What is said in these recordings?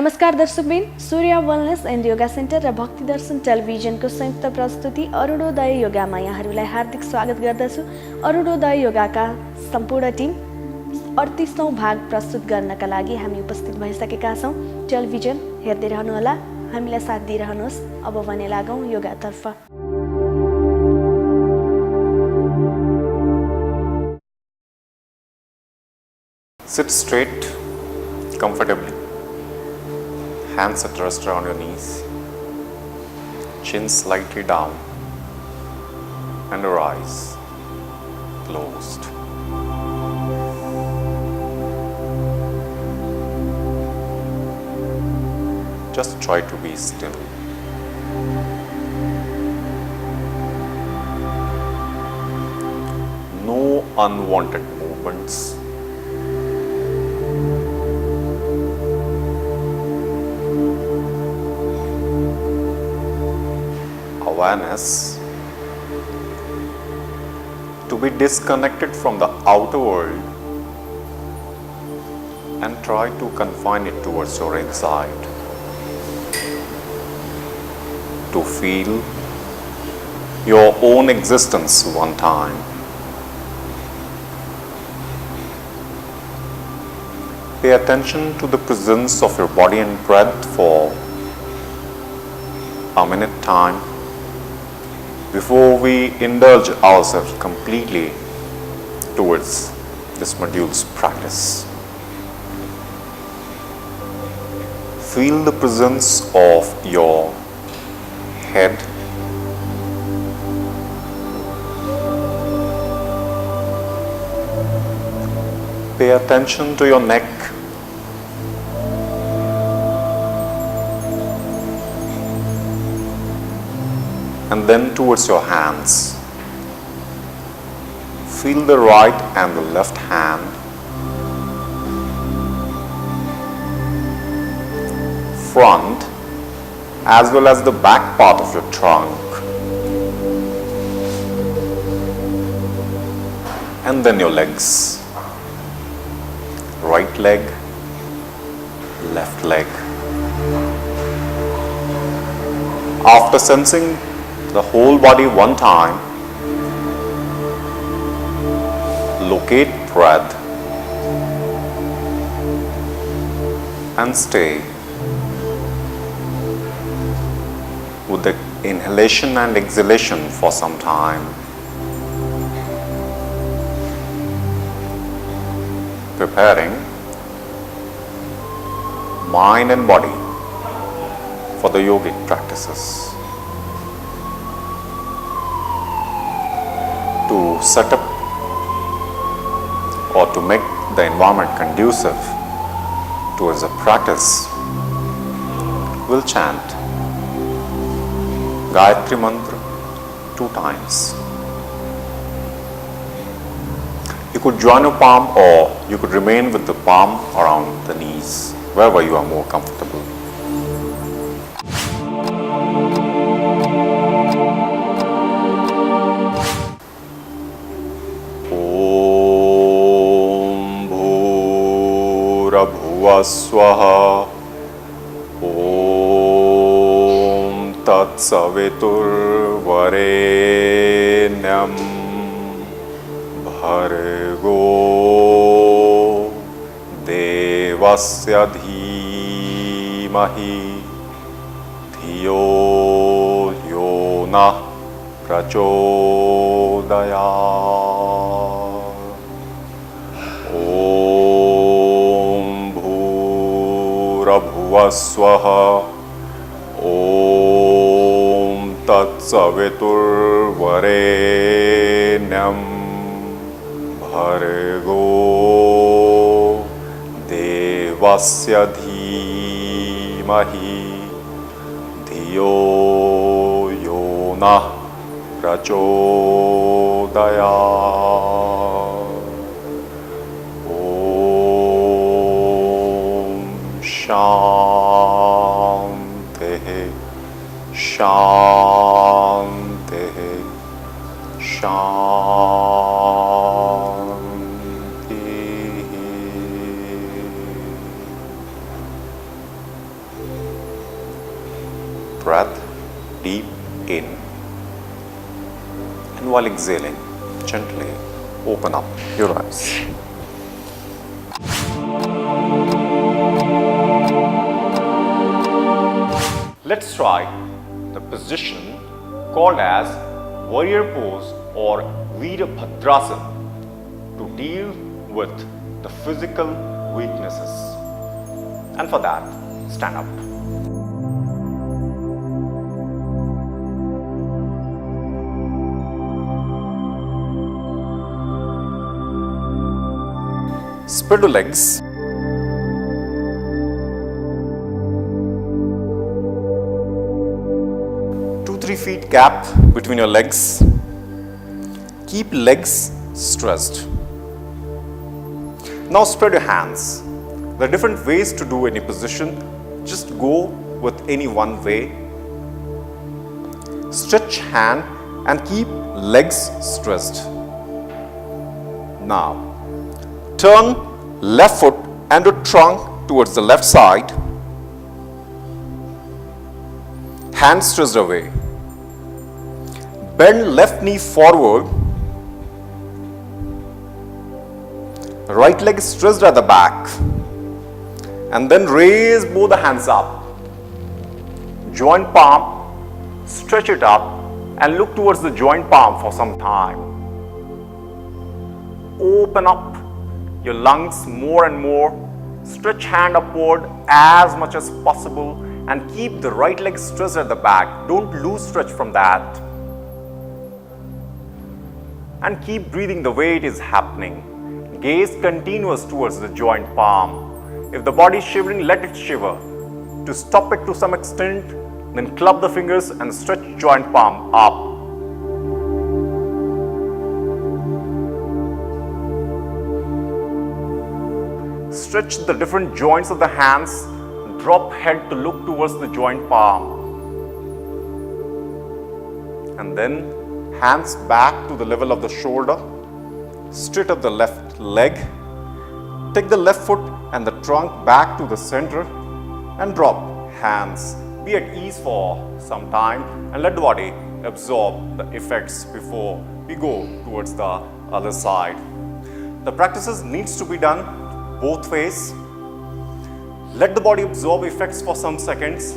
नमस्कार दर्शकबिन, सूर्य wellness end yoga centre र भक्ति दर्शन टेलिभिजनको संयुक्त प्रस्तुति अरुणोदय योगामा यहाँहरूलाई हार्दिक स्वागत गर्दछु। अरुणोदय योगाका सम्पूर्ण टिम 38औं भाग प्रस्तुत गर्नका लागि हामी उपस्थित भइसकेका छौँ। टेलिभिजन हेर्दै रहनुहोला, हामीलाई साथ दिइरहनुहोस्। अब भने लागौँ योगातर्फ। Sit straight, comfortably. Hands at rest around your knees. Chin slightly down. And your eyes closed. Just try to be still. No unwanted movements. Awareness to be disconnected from the outer world and try to confine it towards your inside, to feel your own existence one time. Pay attention to the presence of your body and breath for a minute time before we indulge ourselves completely towards this module's practice. Feel the presence of your head, pay attention to your neck, and then towards your hands. Feel the right and the left hand. Front as well as the back part of your trunk. And then your legs. Right leg, left leg. After sensing the whole body one time, locate breath and stay with the inhalation and exhalation for some time. Preparing mind and body for the yogic practices. To set up or to make the environment conducive towards the practice, we'll chant Gayatri Mantra 2 times. You could join your palm or you could remain with the palm around the knees, wherever you are more comfortable. Swah Om Tat Savitur Varenyam Bhargo Devasya Dhimahi Dhiyo Yona Prachodayat. Bhuvaswaha Om Tat Savitur Varenyam Bhargo Devasya Dhimahi Dhiyo Yona Prachodayat. Shanti, Shanti, Shanti. deep in. And while exhaling, gently open up your eyes. Let's try the position called as warrior pose or Virabhadrasana to deal with the physical weaknesses. And for that, stand up. Spread your legs. Two, 3 feet gap between your legs. Keep legs stressed. Now spread your hands. There are different ways to do any position. Just go with any one way. Stretch hand and keep legs stressed. Now, turn left foot and your trunk towards the left side. Hands stressed away. Bend left knee forward. Right leg stressed at the back. And then raise both the hands up. Joint palm, stretch it up and look towards the joint palm for some time. Open up your lungs more and more. Stretch hand upward as much as possible and keep the right leg stressed at the back. Don't lose stretch from that. And keep breathing the way it is happening. Gaze continuous towards the joint palm. If the body is shivering, let it shiver. To stop it to some extent, then club the fingers and stretch joint palm up. Stretch the different joints of the hands. Drop head to look towards the joint palm. And then hands back to the level of the shoulder. Straight up the left leg. Take the left foot and the trunk back to the center and drop hands. Be at ease for some time and let the body absorb the effects before we go towards the other side. The practices needs to be done both ways. Let the body absorb effects for some seconds.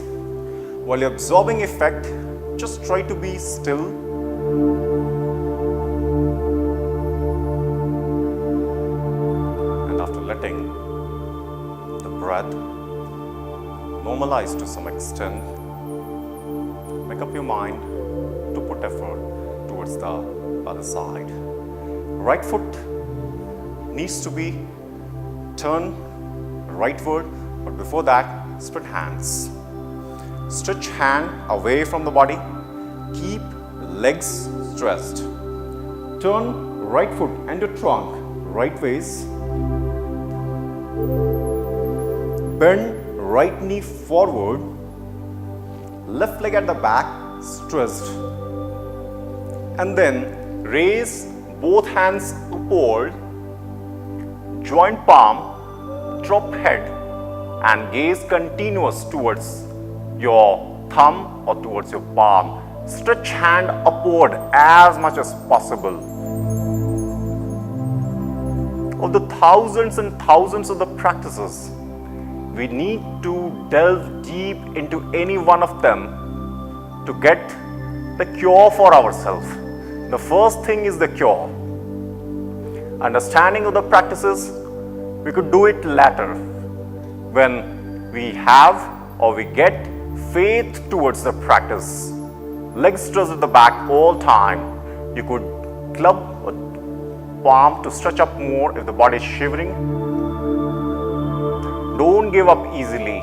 While you're absorbing effect, just try to be still. And after letting the breath normalize to some extent, make up your mind to put effort towards the other side. Right foot needs to be turned rightward, but before that, spread hands. Stretch hand away from the body. Keep legs stressed. Turn right foot and your trunk right ways. Bend right knee forward. Left leg at the back, stressed. And then raise both hands upward. Joint palm, drop head and gaze continuous towards your thumb or towards your palm. Stretch hand upward as much as possible. Of the thousands and thousands of the practices, we need to delve deep into any one of them to get the cure for ourselves. The first thing is the cure. Understanding of the practices, we could do it later when we have or we get faith towards the practice. Legs stressed at the back all time. You could club a palm to stretch up more if the body is shivering. Don't give up easily.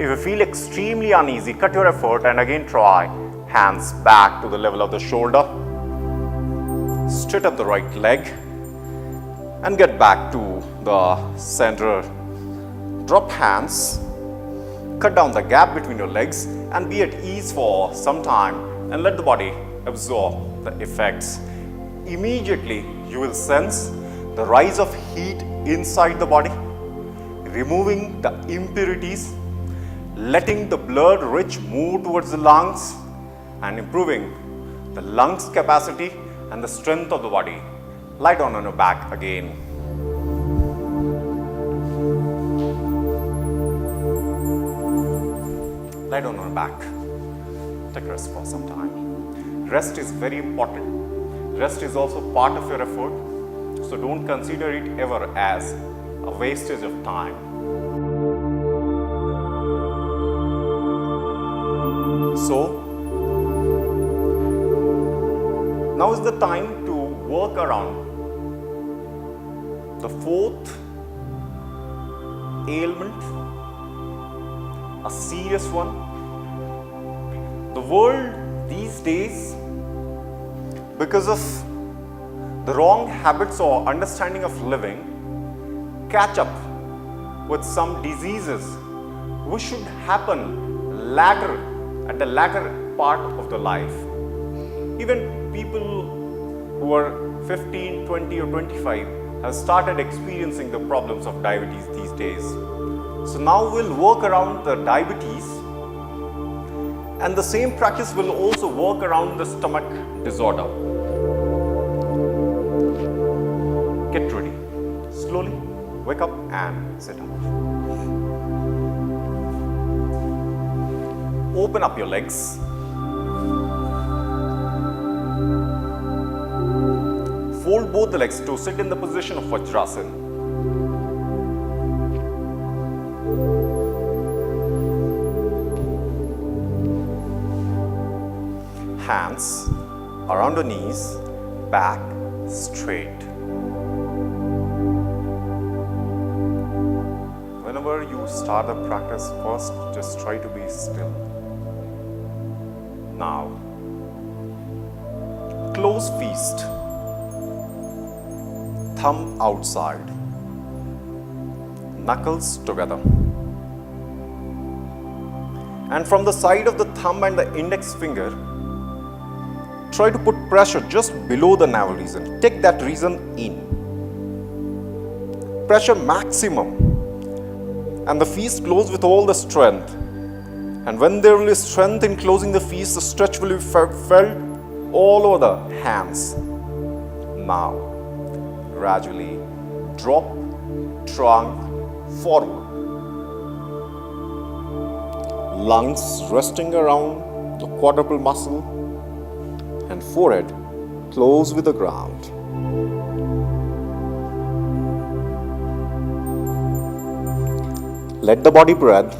If you feel extremely uneasy, cut your effort and again try. Hands back to the level of the shoulder. Straight up the right leg and get back to the center. Drop hands. Cut down the gap between your legs and be at ease for some time and let the body absorb the effects. Immediately you will sense the rise of heat inside the body, removing the impurities, letting the blood rich move towards the lungs and improving the lungs capacity and the strength of the body. Lie down on your back again. Lie down on your back. Take rest for some time. Rest is very important. Rest is also part of your effort. So don't consider it ever as a wastage of time. So, now is the time to work around the fourth ailment, a serious one. The world these days, because of the wrong habits or understanding of living, catch up with some diseases which should happen at the latter part of the life. Even people who are 15, 20 or 25 have started experiencing the problems of diabetes these days. So now we'll work around the diabetes, and the same practice will also work around the stomach disorder. Get ready. Slowly wake up and sit up. Open up your legs. Fold both the legs to sit in the position of Vajrasana. Hands around the knees, back straight. Whenever you start the practice, first just try to be still. Now, close fist, thumb outside, knuckles together. And from the side of the thumb and the index finger, try to put pressure just below the navel region. Take that region in. Pressure maximum. And the fist close with all the strength. And when there will be strength in closing the fist, the stretch will be felt all over the hands. Now, gradually drop trunk forward. Lungs resting around the quadruple muscle and forehead close with the ground. Let the body breathe.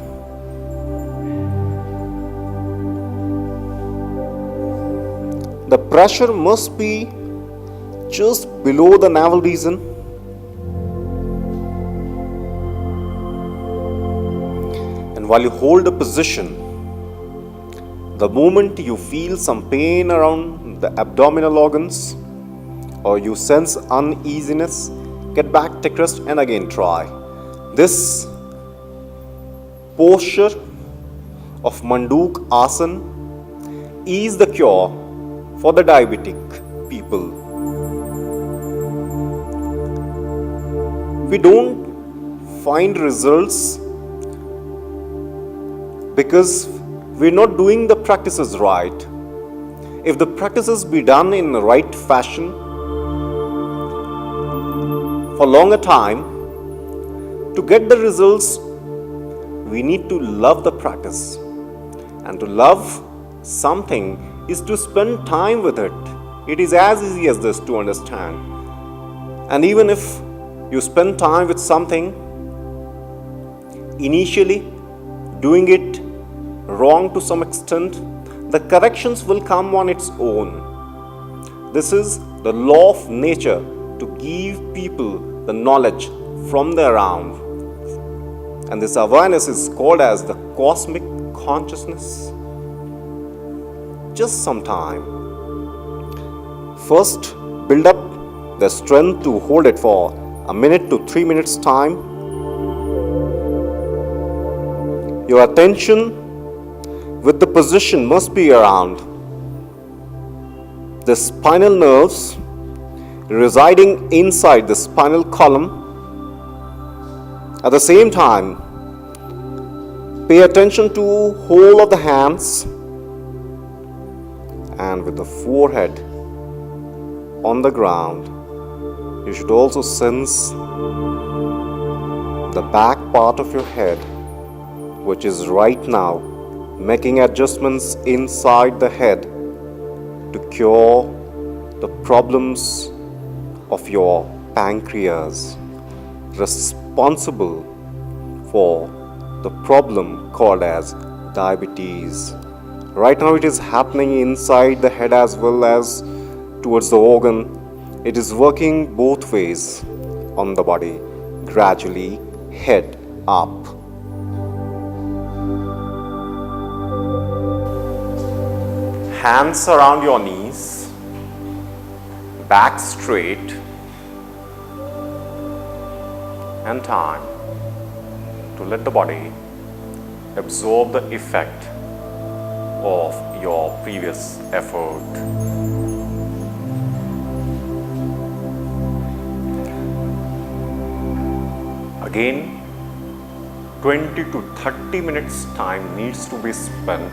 The pressure must be just below the navel region. And while you hold the position, the moment you feel some pain around the abdominal organs or you sense uneasiness, get back, take rest, and again try. This posture of Manduk Asana is the cure for the diabetic people. We don't find results because we're not doing the practices right. If the practices be done in the right fashion for longer time, to get the results, we need to love the practice. And to love something is to spend time with it. It is as easy as this to understand. And even if you spend time with something, initially doing it wrong to some extent, the corrections will come on its own. This is the law of nature to give people the knowledge from the around. And this awareness is called as the cosmic consciousness. Just some time. First, build up the strength to hold it for a minute to 3 minutes time. Your attention with the position must be around the spinal nerves residing inside the spinal column. At the same time, Pay attention to whole of the hands and with the forehead on the ground. You should also sense the back part of your head, which is right now making adjustments inside the head to cure the problems of your pancreas, responsible for the problem called as diabetes. Right now it is happening inside the head as well as towards the organ. It is working both ways on the body, gradually head up. Hands around your knees, back straight, and time to let the body absorb the effect of your previous effort. Again, 20 to 30 minutes time needs to be spent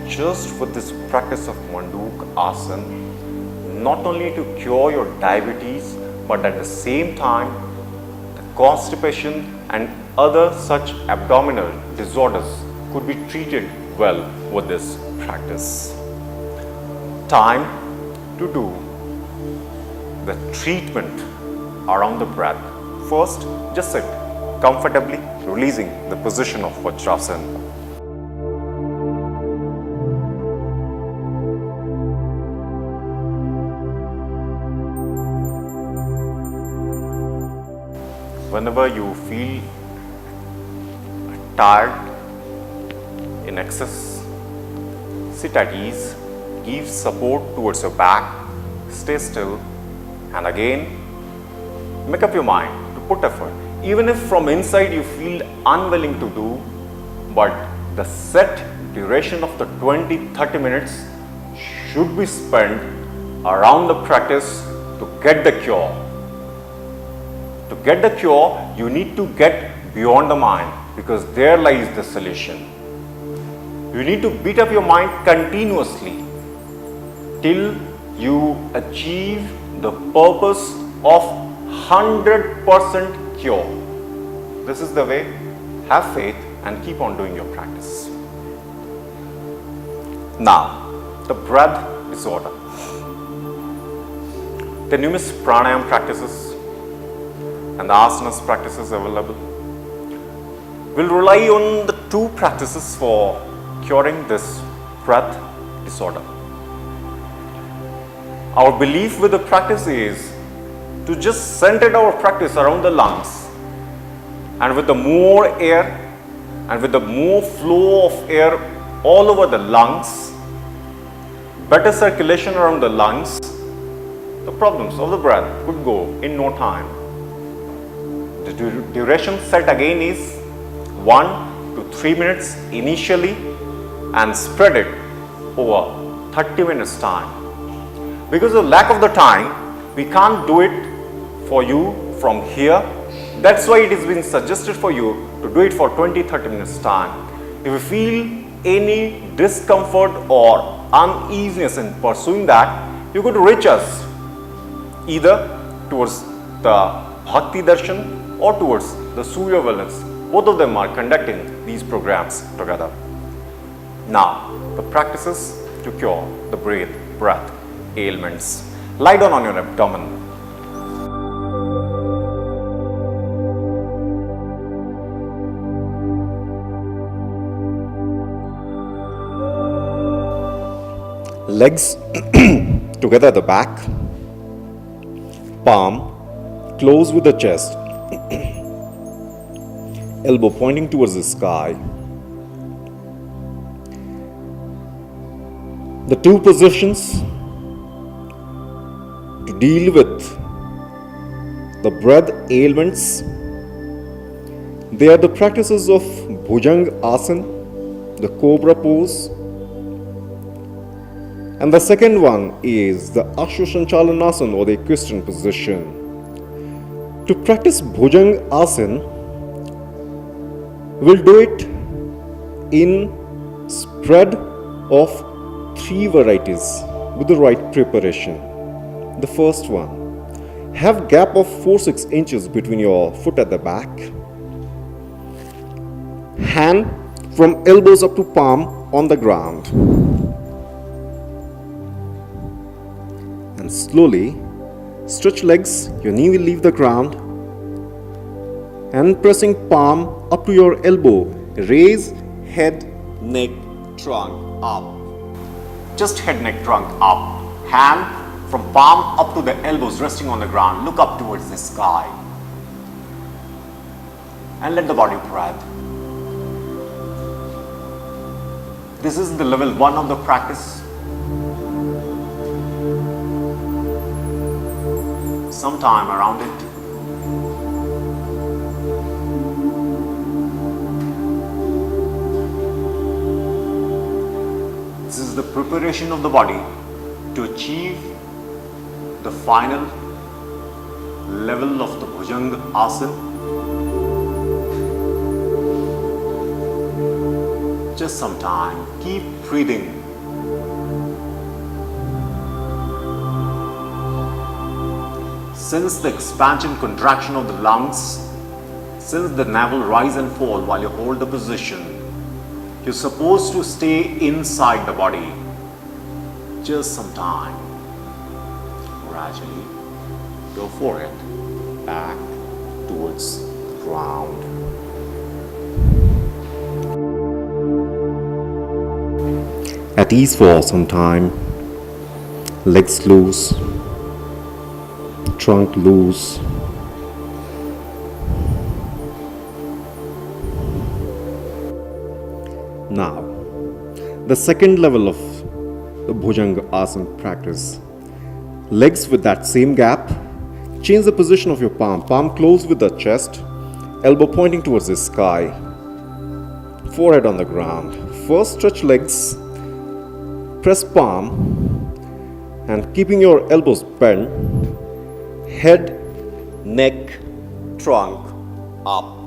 just for this practice of Manduk Asana, not only to cure your diabetes, but at the same time, the constipation and other such abdominal disorders could be treated well with this practice. Time to do the treatment around the breath. First, just sit comfortably, releasing the position of Vajrasana. Whenever you feel tired in excess, sit at ease, give support towards your back, stay still, and again make up your mind to put effort. Even if from inside you feel unwilling to do, but the set duration of the 20-30 minutes should be spent around the practice to get the cure. To get the cure, you need to get beyond the mind, because there lies the solution. You need to beat up your mind continuously till you achieve the purpose of 100% cure. This is the way. Have faith and keep on doing your practice. Now, the breath disorder. There are numerous pranayama practices and the asanas practices available. We'll rely on the two practices for curing this breath disorder. Our belief with the practice is to just center our practice around the lungs, and with the more air and with the more flow of air all over the lungs, better circulation around the lungs, the problems of the breath could go in no time. The duration set again is 1 to 3 minutes initially, and spread it over 30 minutes time. Because of lack of the time, we can't do it for you from here. That's why it is been suggested for you to do it for 20-30 minutes time. If you feel any discomfort or uneasiness in pursuing that, you could reach us either towards the Bhakti Darshan or towards the Surya Wellness. Both of them are conducting these programs together. Now, the practices to cure the breath ailments. Lie down on your abdomen. Legs together at the back, palm close with the chest, elbow pointing towards the sky. The two positions to deal with the breath ailments, they are the practices of Bhujanga Asana, the Cobra pose, and the second one is the Ashwashanchalanasana or the equestrian position. To practice Bhujanga Asana, we'll do it in spread of 3 varieties with the right preparation. The first one, have gap of 4-6 inches between your foot at the back. Hand from elbows up to palm on the ground. And slowly stretch legs, your knee will leave the ground. And pressing palm up to your elbow, raise head, neck, trunk up. Just head, neck, trunk up. Hand from palm up to the elbows resting on the ground. Look up towards the sky. And let the body breathe. This is the level 1 of the practice. Some time around it. This is the preparation of the body to achieve the final level of the Bhujanga Asana. Just some time. Keep breathing. Sense the expansion, contraction of the lungs. Sense the navel rise and fall while you hold the position. You're supposed to stay inside the body. Just some time. Gradually, your forehead back towards the ground. At ease for some time. Legs loose. Trunk loose. Now, the second level of the Bhujanga Asana practice. Legs with that same gap. Change the position of your palm. Palm close with the chest. Elbow pointing towards the sky. Forehead on the ground. First stretch legs. Press palm. And keeping your elbows bent. Head, neck, trunk up.